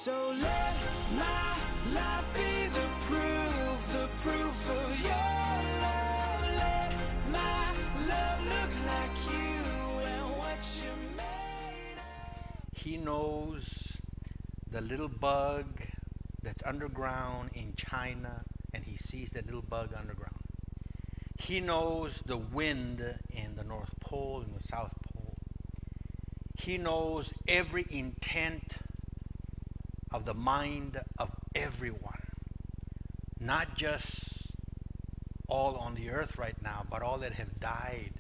So let my life be the proof of your love. Let my love look like you and what you made of. He knows the little bug that's underground in China, and he sees that little bug underground. He knows the wind in the North Pole and the South Pole. He knows every intent of the mind of everyone, not just all on the earth right now, but all that have died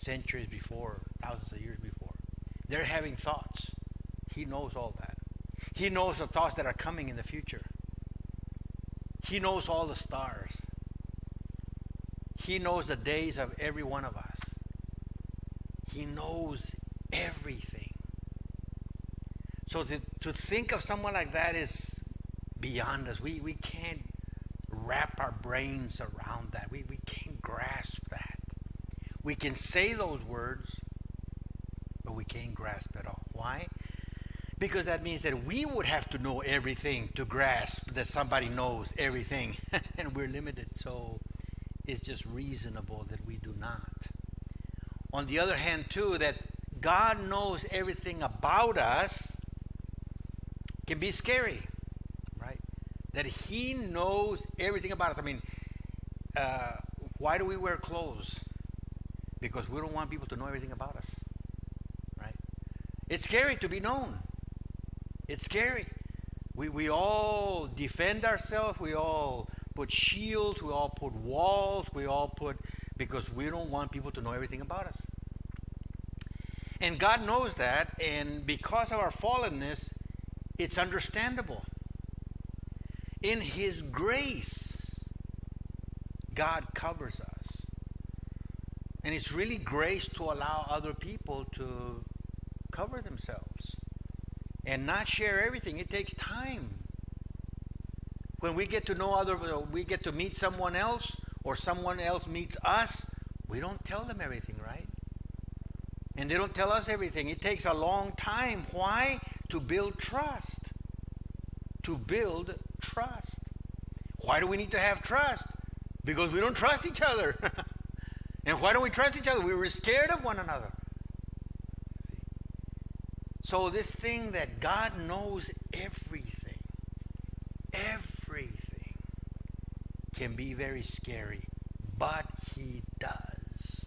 centuries before, thousands of years before. They're having thoughts. He knows all that. He knows the thoughts that are coming in the future. He knows all the stars. He knows the days of every one of us. He knows everything. So to think of someone like that is beyond us. We can't wrap our brains around that. We can't grasp that. We can say those words, but we can't grasp it all. Why? Because that means that we would have to know everything to grasp that somebody knows everything. And we're limited. So it's just reasonable that we do not. On the other hand, too, that God knows everything about us can be scary, right? That He knows everything about us. I mean, why do we wear clothes? Because we don't want people to know everything about us, right? It's scary to be known. It's scary. We all defend ourselves. We all put shields. We all put walls. Because we don't want people to know everything about us. And God knows that, and because of our fallenness, it's understandable. In His grace, God covers us. And it's really grace to allow other people to cover themselves and not share everything. It takes time. When we get to know we get to meet someone else, or someone else meets us, we don't tell them everything, right? And they don't tell us everything. It takes a long time. Why? To build trust. To build trust. Why do we need to have trust? Because we don't trust each other. And why don't we trust each other? We were scared of one another. So this thing that God knows everything, everything, can be very scary. But He does.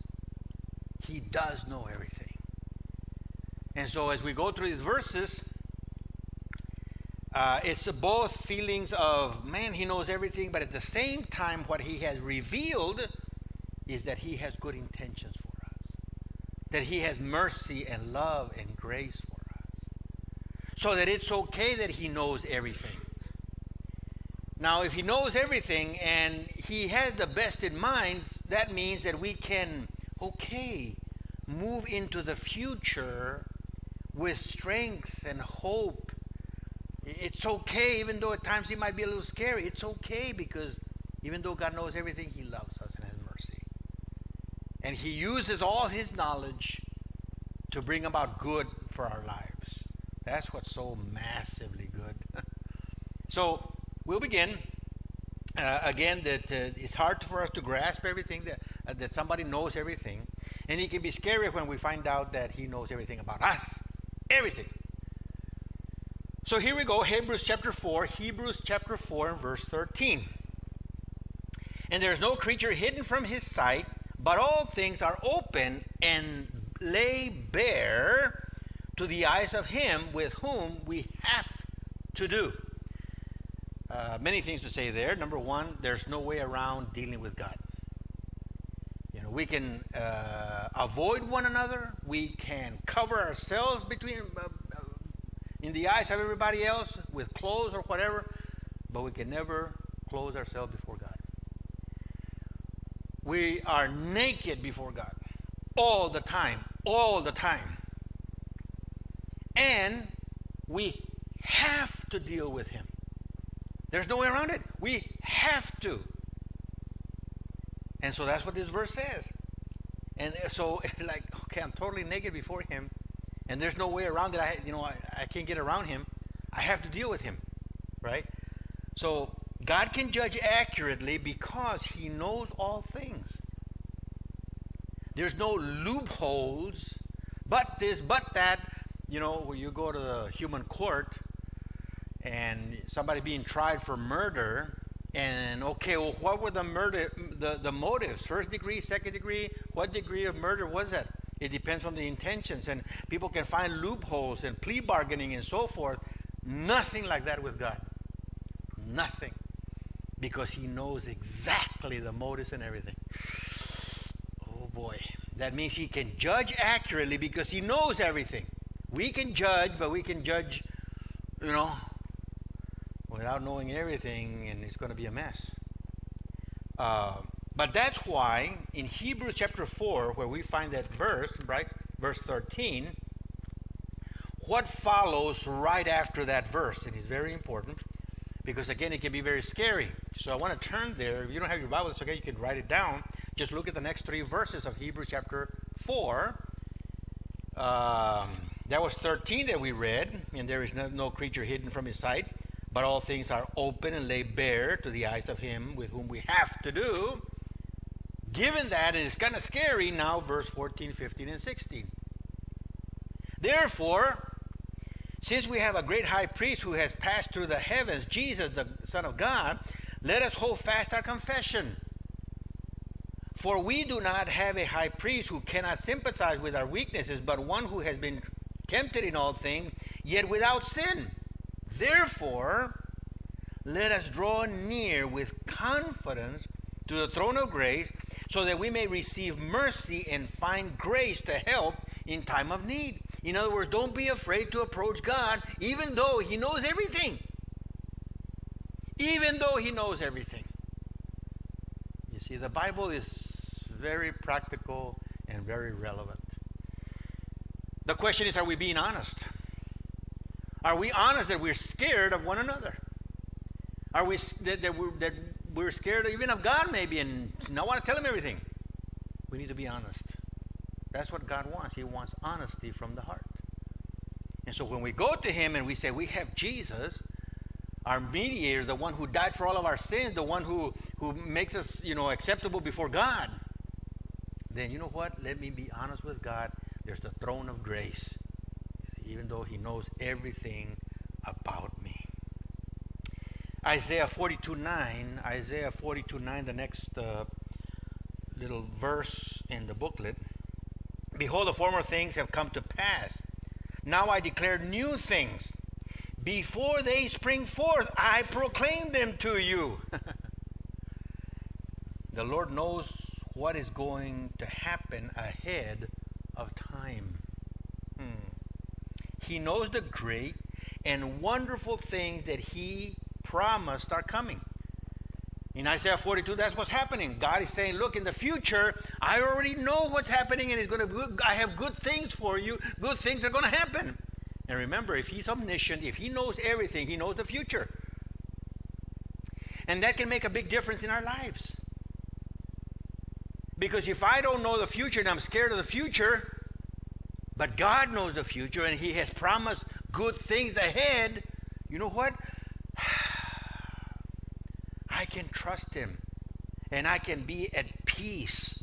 He does know everything. And so as we go through these verses, it's both feelings of, man, He knows everything, but at the same time, what He has revealed is that He has good intentions for us. That He has mercy and love and grace for us. So that it's okay that He knows everything. Now, if He knows everything and He has the best in mind, that means that we can, move into the future with strength and hope. It's okay, even though at times it might be a little scary. It's okay, because even though God knows everything, He loves us and has mercy. And He uses all His knowledge to bring about good for our lives. That's what's so massively good. So we'll begin. Again, that it's hard for us to grasp everything, that somebody knows everything. And it can be scary when we find out that He knows everything about us. Everything. So here we go, Hebrews chapter 4 and verse 13. And there is no creature hidden from His sight, but all things are open and lay bare to the eyes of Him with whom we have to do. Many things to say there. Number one, there's no way around dealing with God. We can avoid one another. We can cover ourselves in the eyes of everybody else with clothes or whatever, but we can never close ourselves before God. We are naked before God all the time. And we have to deal with Him. There's no way around it. We have to. And so that's what this verse says. And so, I'm totally naked before Him, and there's no way around it. I can't get around Him. I have to deal with him, right? So God can judge accurately because he knows all things. There's no loopholes, but this, but that. You know, when you go to the human court and somebody being tried for murder, and okay, well, what were the motives? First degree, second degree? What degree of murder was that? It depends on the intentions, and people can find loopholes and plea bargaining and so forth. Nothing like that with God. Nothing. Because he knows exactly the motives and everything. Oh boy. That means he can judge accurately because he knows everything. We can judge, but we can judge, you know, without knowing everything, and it's going to be a mess. But that's why in Hebrews chapter 4, where we find that verse, right, verse 13, what follows right after that verse, it is very important, because again, it can be very scary. So I want to turn there. If you don't have your Bible, it's okay, you can write it down. Just look at the next 3 verses of Hebrews chapter 4. That was 13 that we read, and there is no creature hidden from his sight, but all things are open and laid bare to the eyes of him with whom we have to do. Given that, it is kind of scary now, verse 14, 15, and 16. Therefore, since we have a great high priest who has passed through the heavens, Jesus, the Son of God, let us hold fast our confession. For we do not have a high priest who cannot sympathize with our weaknesses, but one who has been tempted in all things, yet without sin. Therefore, let us draw near with confidence to the throne of grace, so that we may receive mercy and find grace to help in time of need. In other words, don't be afraid to approach God, even though he knows everything. Even though he knows everything. You see, the Bible is very practical and very relevant. The question is, are we being honest? Are we honest that we're scared of one another? Are we that we're scared even of God maybe and not want to tell him everything? We need to be honest. That's what God wants. He wants honesty from the heart. And so when we go to him and we say we have Jesus, our mediator, the one who died for all of our sins, the one who makes us, acceptable before God, then you know what? Let me be honest with God. There's the throne of grace, even though he knows everything about me. Isaiah 42:9, the next little verse in the booklet. Behold, the former things have come to pass. Now I declare new things. Before they spring forth, I proclaim them to you. The Lord knows what is going to happen ahead of time. He knows the great and wonderful things that he promised are coming. In Isaiah 42, that's what's happening. God is saying, look, in the future, I already know what's happening, and I have good things for you. Good things are going to happen. And remember, if he's omniscient, if he knows everything, he knows the future. And that can make a big difference in our lives. Because if I don't know the future and I'm scared of the future, but God knows the future and he has promised good things ahead, you know what? I can trust him and I can be at peace.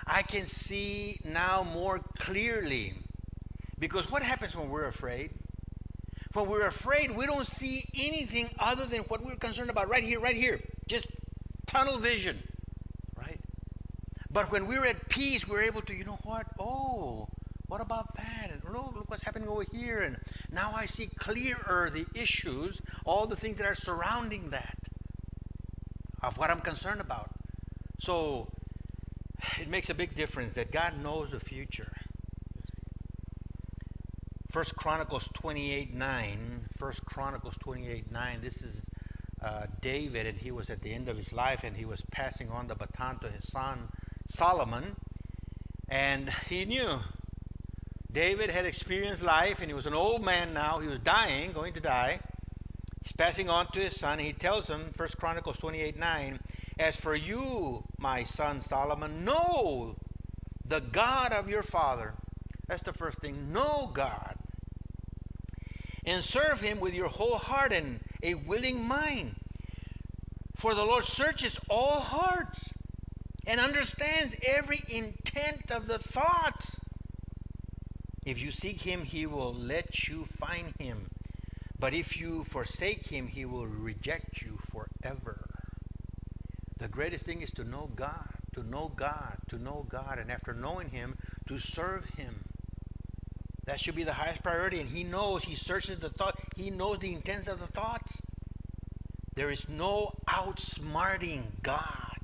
I can see now more clearly. Because what happens when we're afraid? When we're afraid, we don't see anything other than what we're concerned about right here. Just tunnel vision, right? But when we're at peace, we're able to, you know what? Oh, what about that? And oh, look what's happening over here. And now I see clearer the issues, all the things that are surrounding that, of what I'm concerned about. So it makes a big difference that God knows the future. 1 Chronicles 28:9. This is David, and he was at the end of his life, and he was passing on the baton to his son Solomon. And he knew David had experienced life, and he was an old man now. He was dying, going to die. He's passing on to his son, and he tells him, 1 Chronicles 28:9, as for you, my son Solomon, know the God of your father. That's the first thing. Know God. and serve him with your whole heart and a willing mind. For the Lord searches all hearts and understands every intent of the thoughts. If you seek him, he will let you find him. But if you forsake him, he will reject you forever. The greatest thing is to know God, to know God, to know God, and after knowing him, to serve him. That should be the highest priority. And he knows, he searches the thought, he knows the intents of the thoughts. There is no outsmarting God,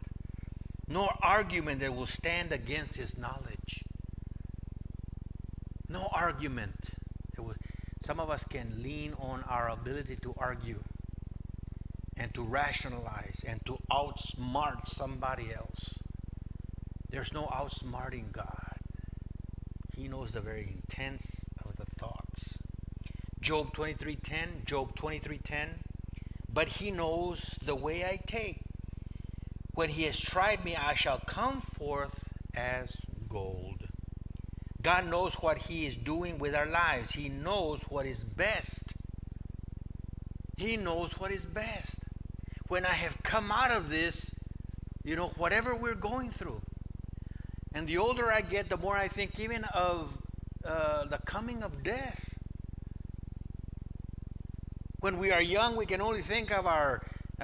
no argument that will stand against his knowledge. No argument. Some of us can lean on our ability to argue and to rationalize and to outsmart somebody else. There's no outsmarting God. He knows the very intents of the thoughts. Job 23:10. But he knows the way I take. When he has tried me, I shall come forth as gold. God knows what he is doing with our lives. He knows what is best. He knows what is best. When I have come out of this, whatever we're going through. And the older I get, the more I think even of the coming of death. When we are young, we can only think of our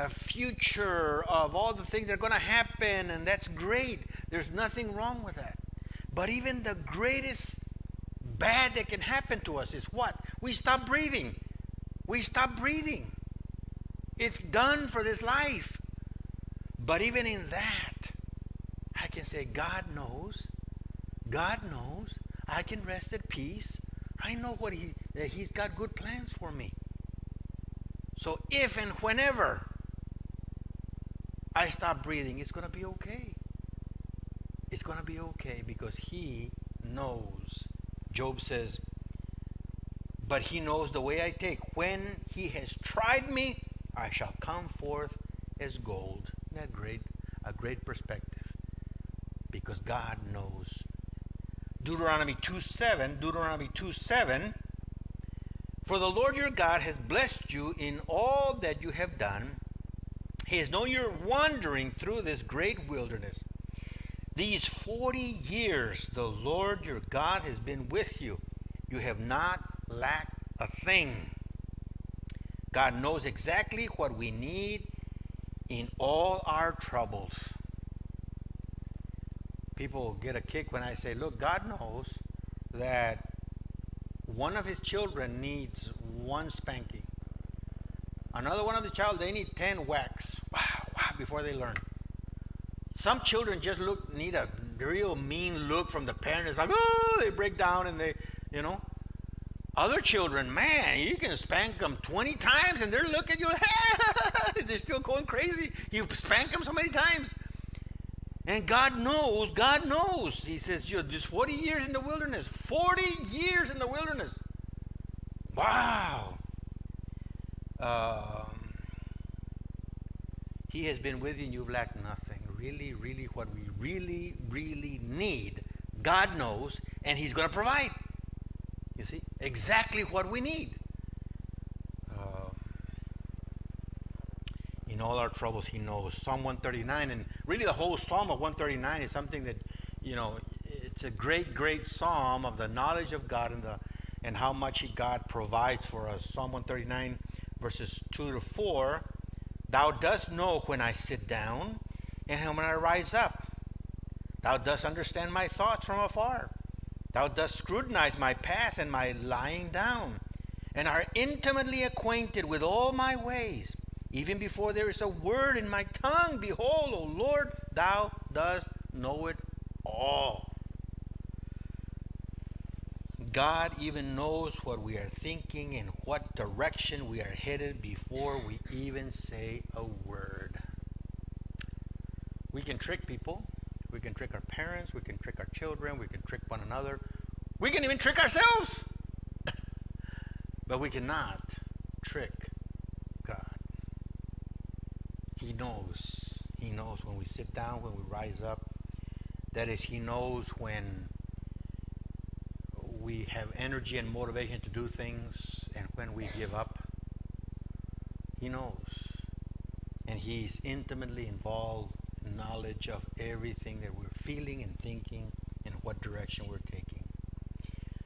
future, of all the things that are going to happen, and that's great. There's nothing wrong with that. But even the greatest bad that can happen to us is what? We stop breathing. We stop breathing. It's done for this life. But even in that, I can say, God knows. God knows. I can rest at peace. I know that he's got good plans for me. So if and whenever I stop breathing, it's going to be okay. It's going to be okay because he knows. Job says, but he knows the way I take. When he has tried me, I shall come forth as gold. Isn't that great? A great perspective. Because God knows. Deuteronomy 2:7. For the Lord your God has blessed you in all that you have done. He has known your wandering through this great wilderness. These 40 years the Lord your God has been with you. You have not lacked a thing. God knows exactly what we need in all our troubles. People get a kick when I say, look, God knows that one of his children needs one spanking. Another one of the child, they need 10 whacks. Wow, before they learn. Some children just need a real mean look from the parents. It's like, oh, they break down and they, Other children, man, you can spank them 20 times and they're looking at you, they're still going crazy. You spank them so many times. And God knows. He says, just 40 years in the wilderness. 40 years in the wilderness. Wow. He has been with you and you've lacked nothing. Really, really, what we really, really need, God knows, and he's going to provide. You see? Exactly what we need. In all our troubles, he knows. Psalm 139, and really the whole Psalm of 139 is something that, it's a great, great psalm of the knowledge of God and how much God provides for us. Psalm 139, verses 2-4. Thou dost know when I sit down and when I rise up. Thou dost understand my thoughts from afar. Thou dost scrutinize my path and my lying down, and art intimately acquainted with all my ways. Even before there is a word in my tongue, behold, O Lord, thou dost know it all. God even knows what we are thinking and what direction we are headed before we even say a word. We can trick people. We can trick our parents. We can trick our children. We can trick one another. We can even trick ourselves. But we cannot trick God. He knows. He knows when we sit down, when we rise up. That is, he knows when we have energy and motivation to do things, and when we give up. He knows. And He's intimately involved in knowledge of everything that we're feeling and thinking and what direction we're taking.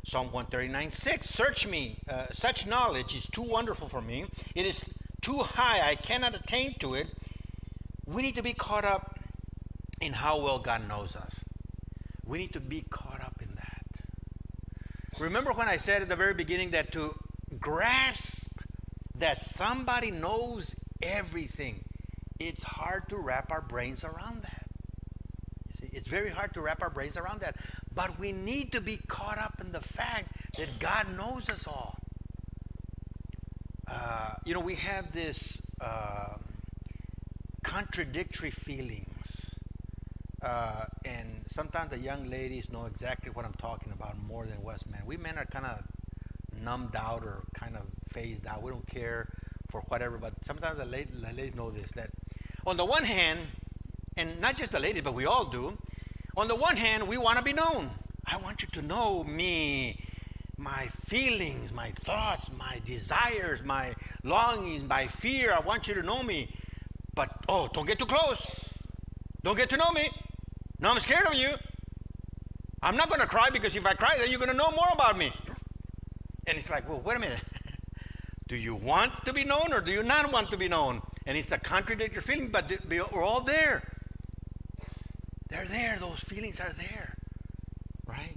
Psalm 139:6, search me. Such knowledge is too wonderful for me. It is too high. I cannot attain to it. We need to be caught up in how well God knows us. We need to be caught up in that. Remember when I said at the very beginning that to grasp that somebody knows everything, it's hard to wrap our brains around that. You see, it's very hard to wrap our brains around that. But we need to be caught up in the fact that God knows us all. We have this contradictory feelings. And sometimes the young ladies know exactly what I'm talking about more than us men. We men are kind of numbed out or kind of phased out. We don't care for whatever. But sometimes the ladies know this, that on the one hand, and not just the ladies, but we all do, on the one hand, we want to be known. I want you to know me, my feelings, my thoughts, my desires, my longings, my fear. I want you to know me. But, don't get too close. Don't get to know me. No, I'm scared of you. I'm not going to cry, because if I cry, then you're going to know more about me. And it's like, well, wait a minute. Do you want to be known or do you not want to be known? And it's a contradictory feeling, but we're all there. They're there. Those feelings are there. Right?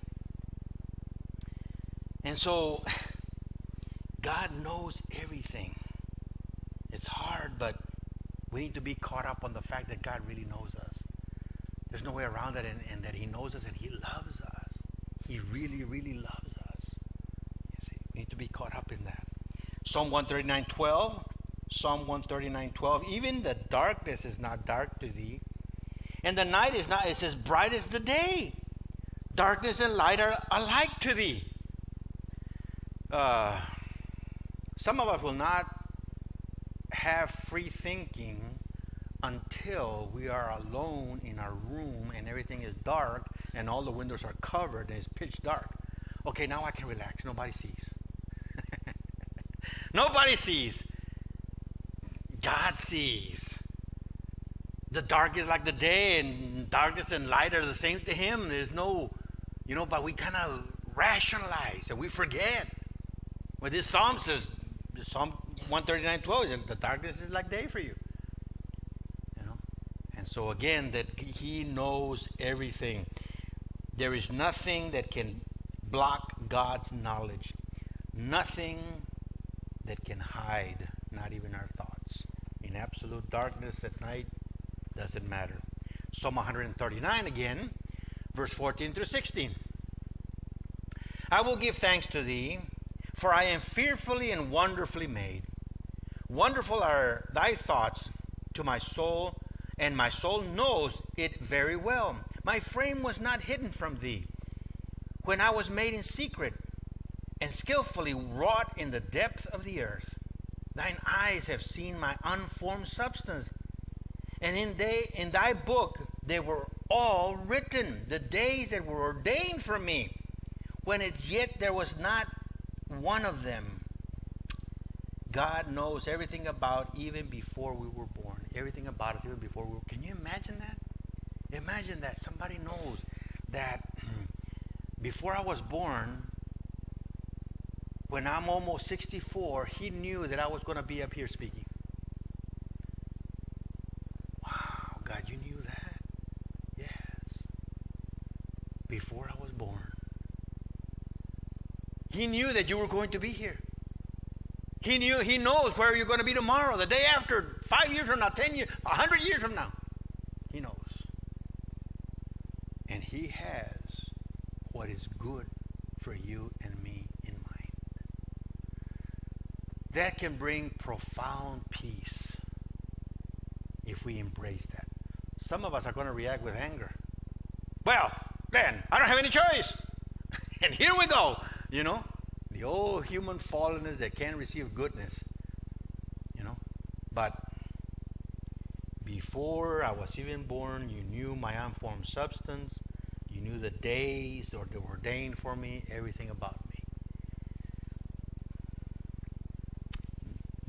And so, God knows everything. It's hard, but we need to be caught up on the fact that God really knows us. There's no way around it, and that He knows us and He loves us. He really, really loves us. You see, we need to be caught up in that. Psalm 139:12. Psalm 139:12. Even the darkness is not dark to thee, and the night is not, it's as bright as the day. Darkness and light are alike to thee. Some of us will not have free thinking until we are alone in our room and everything is dark and all the windows are covered and it's pitch dark. Okay, now I can relax. Nobody sees. Nobody sees. God sees. The dark is like the day, and darkness and light are the same to Him. There's no, but we kind of rationalize and we forget. Well, this psalm says, Psalm 139:12, the darkness is like day for you. And so again, that He knows everything. There is nothing that can block God's knowledge. Nothing that can hide, not even our thoughts. In absolute darkness at night, doesn't matter. Psalm 139 again, verse 14 through 16. I will give thanks to thee, for I am fearfully and wonderfully made. Wonderful are thy thoughts to my soul, and my soul knows it very well. My frame was not hidden from thee, when I was made in secret, and skillfully wrought in the depth of the earth. Thine eyes have seen my unformed substance, and in thy book they were all written, the days that were ordained for me, when as yet there was not one of them. God knows everything about even before we were born. Everything about us even before we were. Can you imagine that? Imagine that somebody knows that before I was born, when I'm almost 64, He knew that I was going to be up here speaking. Wow, God, you knew that? Yes. Before I was born. He knew that you were going to be here. He knows where you're going to be tomorrow, the day after, 5 years from now, 10 years, 100 years from now. He knows. And He has what is good for you and me in mind. That can bring profound peace if we embrace that. Some of us are going to react with anger. Well, then, I don't have any choice. And here we go, the old human fallenness that can't receive goodness, But before I was even born, you knew my unformed substance. You knew the days that were ordained for me, everything about me.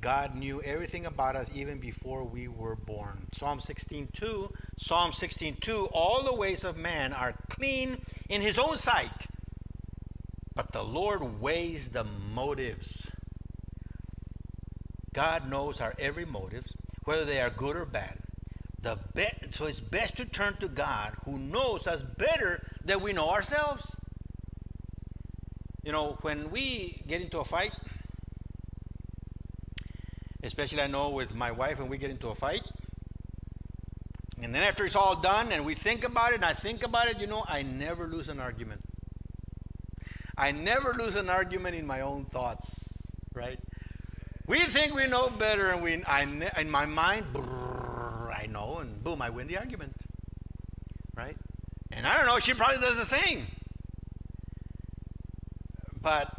God knew everything about us even before we were born. Psalm 16:2, all the ways of man are clean in his own sight, but the Lord weighs the motives. God knows our every motive, whether they are good or bad. So it's best to turn to God, who knows us better than we know ourselves. You know, when we get into a fight, especially I know with my wife, when we get into a fight, and then after it's all done and we think about it and I think about it, you know, I never lose an argument. I never lose an argument in my own thoughts, right? We think we know better, and in my mind, I know, and boom, I win the argument, right? And I don't know, she probably does the same. But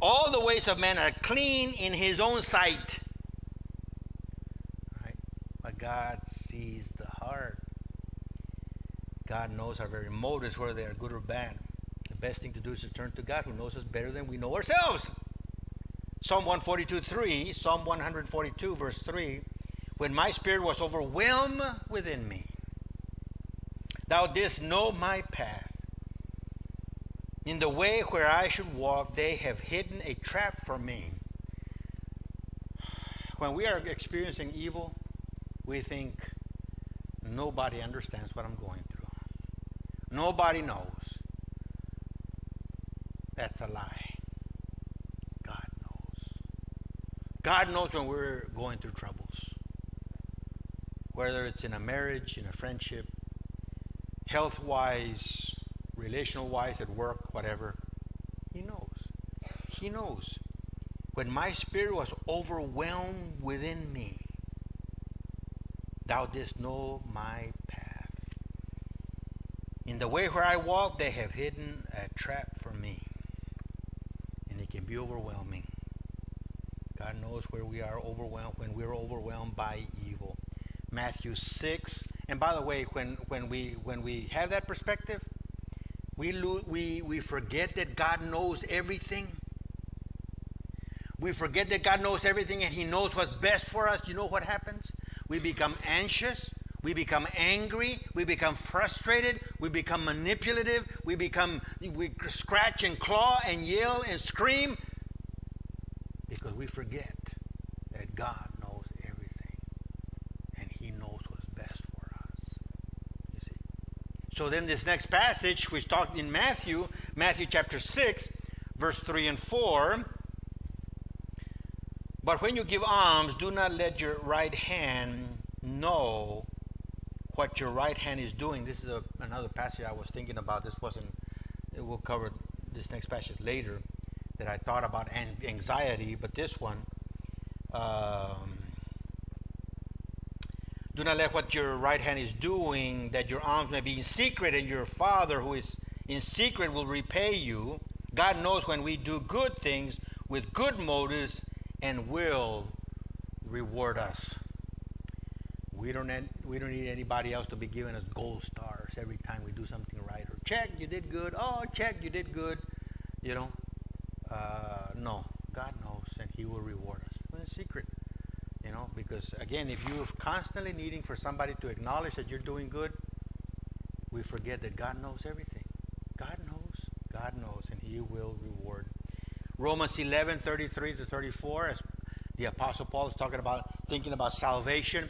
all the ways of man are clean in his own sight, right? But God sees the heart. God knows our very motives, whether they are good or bad. The best thing to do is to turn to God, who knows us better than we know ourselves. Psalm 142, verse 3, when my spirit was overwhelmed within me, thou didst know my path. In the way where I should walk, they have hidden a trap for me. When we are experiencing evil, we think nobody understands what I'm going through. Nobody knows. That's a lie. God knows. God knows when we're going through troubles. Whether it's in a marriage, in a friendship, health-wise, relational-wise, at work, whatever. He knows. He knows. When my spirit was overwhelmed within me, thou didst know my path. In the way where I walk, they have hidden a trap for me. And it can be overwhelming. God knows where we are overwhelmed, when we're overwhelmed by evil. Matthew 6. And by the way, when we have that perspective, we forget that God knows everything. We forget that God knows everything and He knows what's best for us. You know what happens? We become anxious. We become angry. We become frustrated. We become manipulative. We scratch and claw and yell and scream because we forget that God knows everything and He knows what's best for us. You see? So then this next passage, which talked in Matthew chapter 6, verse 3 and 4. But when you give alms, do not let your right hand know what your right hand is doing. This is another passage I was thinking about. We'll cover this next passage later, that I thought about anxiety, but this one, do not let what your right hand is doing, that your alms may be in secret, and your Father who is in secret will repay you. God knows when we do good things with good motives and will reward us. We don't need anybody else to be giving us gold stars every time we do something right. Or check, you did good. Oh, check, you did good. You know, no, God knows, and He will reward us in secret. You know, because again, if you're constantly needing for somebody to acknowledge that you're doing good, we forget that God knows everything. God knows, and He will reward. Romans 11:33-34, as the Apostle Paul is thinking about salvation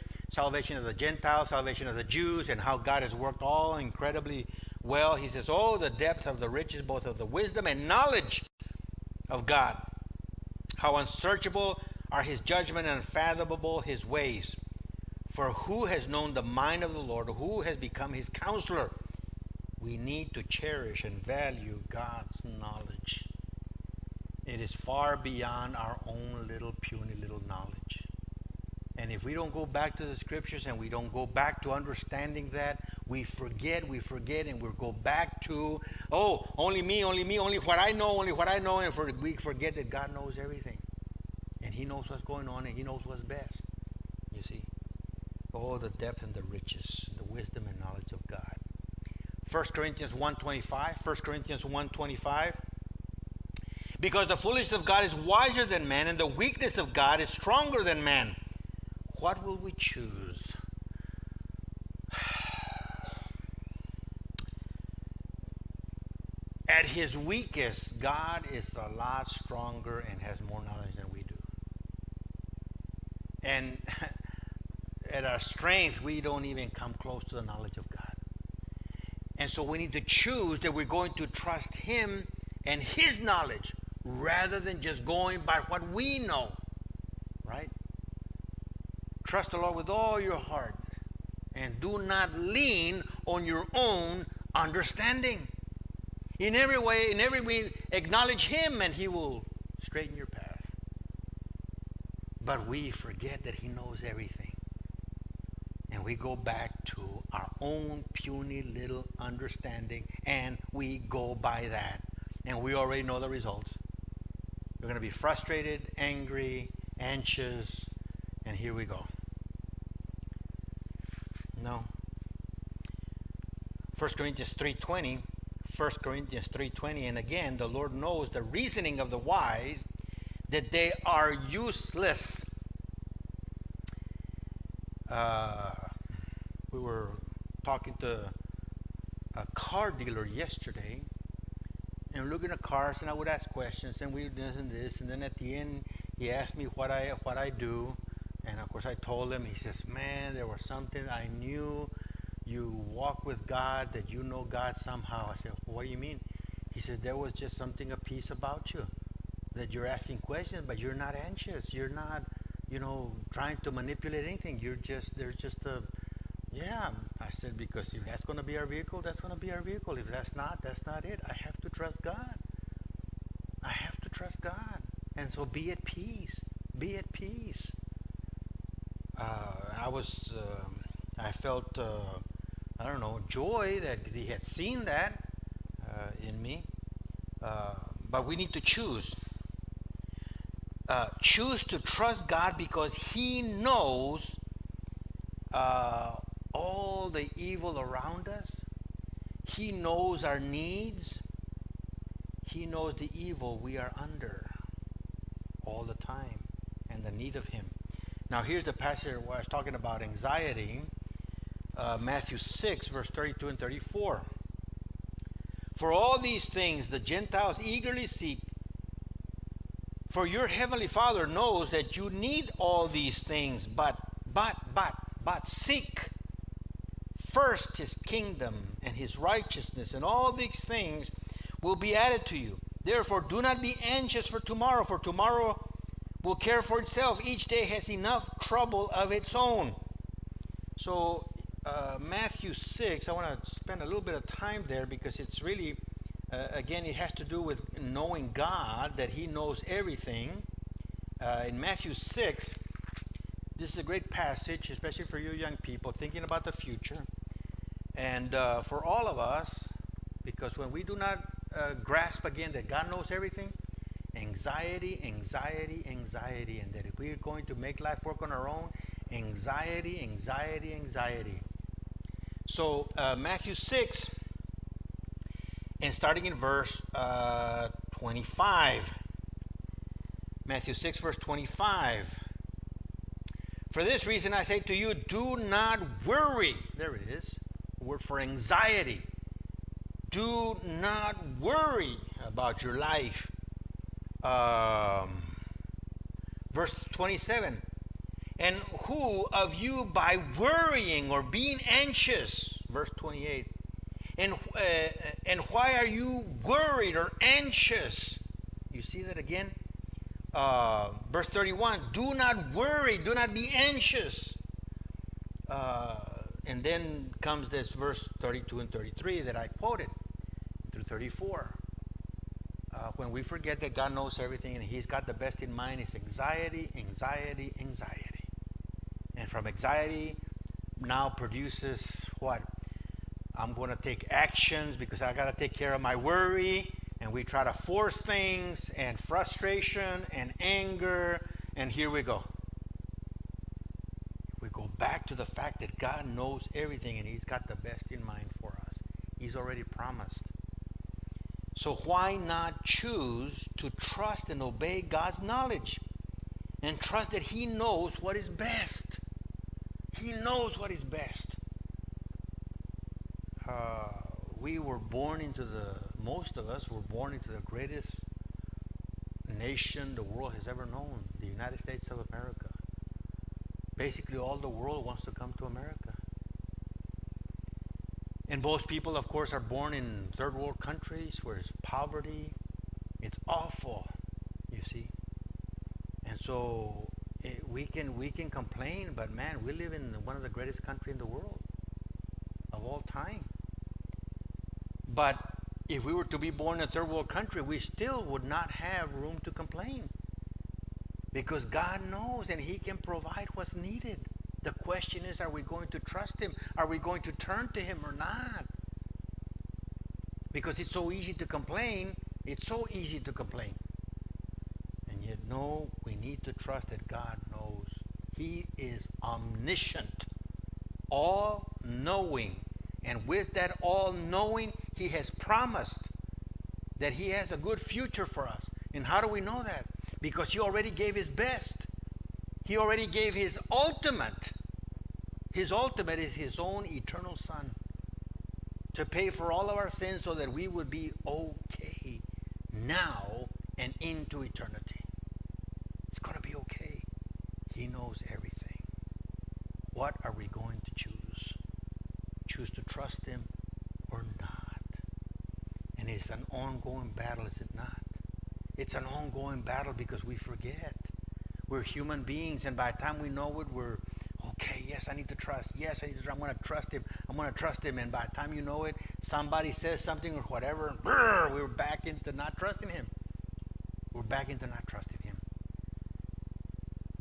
of the Gentiles, salvation of the Jews, and how God has worked all incredibly well. He says, oh, the depth of the riches, both of the wisdom and knowledge of God. How unsearchable are His judgment and unfathomable His ways. For who has known the mind of the Lord? Who has become His counselor? We need to cherish and value God's knowledge. It is far beyond our own little puny little knowledge. And if we don't go back to the scriptures and we don't go back to understanding that, we forget, and we'll go back to, oh, only me, only what I know, and we forget that God knows everything. And He knows what's going on, and He knows what's best. You see? Oh, the depth and the riches, the wisdom and knowledge of God. 1 Corinthians 1:25, Because the foolishness of God is wiser than man, and the weakness of God is stronger than man. What will we choose? At his weakest, God is a lot stronger and has more knowledge than we do. And at our strength, we don't even come close to the knowledge of God. And so we need to choose that we're going to trust him and his knowledge rather than just going by what we know. Right? Trust the Lord with all your heart and do not lean on your own understanding. In every way, acknowledge him and he will straighten your path. But we forget that he knows everything. And we go back to our own puny little understanding and we go by that. And we already know the results. We're going to be frustrated, angry, anxious, and here we go. No. 1 Corinthians 3:20. 1 Corinthians 3:20, and again, the Lord knows the reasoning of the wise, that they are useless. We were talking to a car dealer yesterday, and looking at cars, and I would ask questions, and we this and this, and then at the end, he asked me what I do, and of course I told him. He says, "Man, there was something I knew. You walk with God, that you know God somehow." I said, "What do you mean?" He said, "There was just something, a piece about you, that you're asking questions, but you're not anxious. You're not, trying to manipulate anything. There's just a, yeah." I said, "Because if that's going to be our vehicle, that's going to be our vehicle. If that's not it. I have to trust God. I have to trust God. And so be at peace. Be at peace." I felt, joy that he had seen that in me. But we need to choose. Choose to trust God because he knows all the evil around us. He knows our needs. He knows the evil we are under all the time and the need of him. Now here's the passage where I was talking about anxiety. Matthew 6, verse 32 and 34. "For all these things the Gentiles eagerly seek, for your heavenly Father knows that you need all these things, but seek first his kingdom and his righteousness, and all these things will be added to you. Therefore do not be anxious for tomorrow will care for itself. Each day has enough trouble of its own." So Matthew 6, I want to spend a little bit of time there because it's really, again, it has to do with knowing God, that he knows everything. In Matthew 6, this is a great passage, especially for you young people thinking about the future. And for all of us, because when we do not grasp again that God knows everything, anxiety, and that if we're going to make life work on our own, anxiety. So Matthew 6, and starting in verse 25. Matthew 6, verse 25. "For this reason I say to you, do not worry." There it is, the word for anxiety. Do not worry about your life. Verse 27. "And who of you by worrying or being anxious," verse 28, and why are you worried or anxious? You see that again? Verse 31, "Do not worry, do not be anxious." And then comes this verse 32 and 33 that I quoted through 34. When we forget that God knows everything and he's got the best in mind, it's anxiety. And from anxiety now produces what? I'm going to take actions because I got to take care of my worry. And we try to force things, and frustration and anger, and here we go. We go back to the fact that God knows everything and he's got the best in mind for us. He's already promised. So why not choose to trust and obey God's knowledge and trust that He knows what is best? He knows what is best. We were born into most of us were born into the greatest nation the world has ever known, the United States of America. Basically, all the world wants to come to America. And most people, of course, are born in third world countries where it's poverty. It's awful, you see. And so we can complain, but man, we live in one of the greatest countries in the world of all time. But if we were to be born in a third world country, we still would not have room to complain. Because God knows and He can provide what's needed. The question is, are we going to trust Him? Are we going to turn to Him or not? Because it's so easy to complain. It's so easy to complain. And yet, no, we need to trust that God knows. He is omniscient, all-knowing. And with that all-knowing, He has promised that He has a good future for us. And how do we know that? Because He already gave His best. He already gave His ultimate. His ultimate is His own eternal Son to pay for all of our sins so that we would be okay now and into eternity. It's going to be okay. He knows everything. What are we going to choose? Choose to trust Him or not? And it's an ongoing battle, is it not? It's an ongoing battle because we forget. We're human beings, and by the time we know it, we're okay. Yes, I need to trust. Yes, I'm going to trust Him. I'm going to trust Him. And by the time you know it, somebody says something or whatever, and we're back into not trusting Him. We're back into not trusting Him.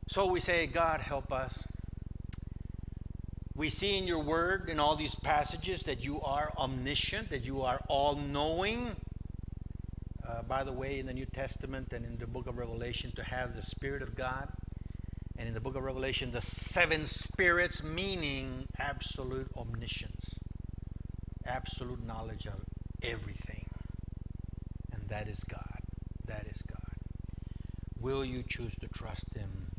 So we say, God, help us. We see in your word, in all these passages, that you are omniscient, that you are all-knowing. By the way, in the New Testament and in the book of Revelation, to have the Spirit of God. And in the book of Revelation, the 7 spirits, meaning absolute omniscience, absolute knowledge of everything. And that is God. That is God. Will you choose to trust Him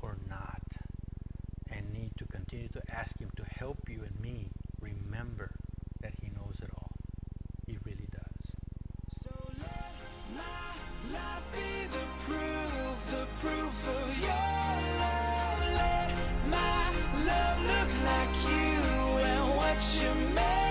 or not? And need to continue to ask Him to help you and me remember that He knows it all. He really does. So let my life be the proof of your love. Let my love look like you and what you made.